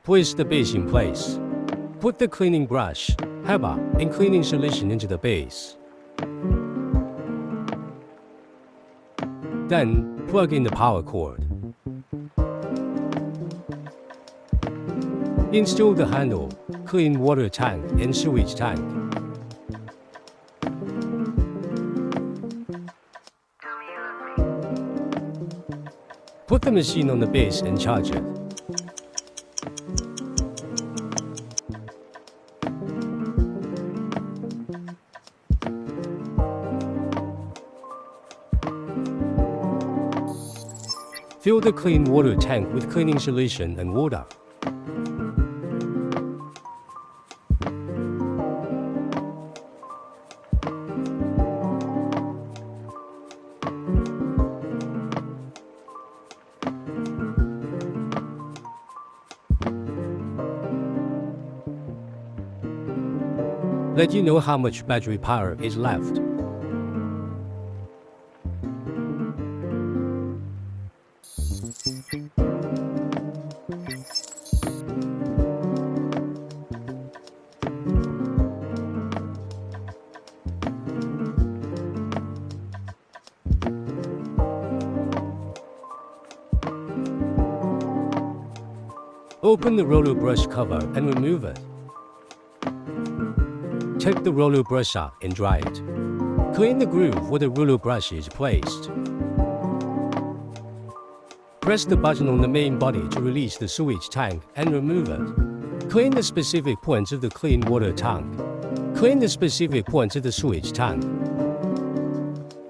Place the base in place. Put the cleaning brush, hairball, and cleaning solution into the base. Then, plug in the power cord. Install the handle, clean water tank, and sewage tank. Put the machine on the base and charge it. Fill the clean water tank with cleaning solution and water. Let you know how much battery power is left. Open the roller brush cover and remove it. Take the roller brush out and dry it. Clean the groove where the roller brush is placed. Press the button on the main body to release the sewage tank and remove it. Clean the specific points of the clean water tank. Clean the specific points of the sewage tank.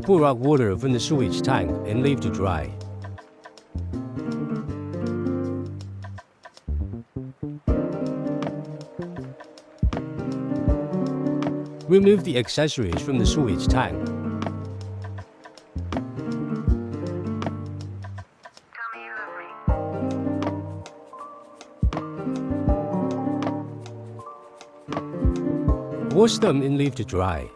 Pour out water from the sewage tank and leave to dry. Remove the accessories from the sewage tank. Wash them and leave to dry.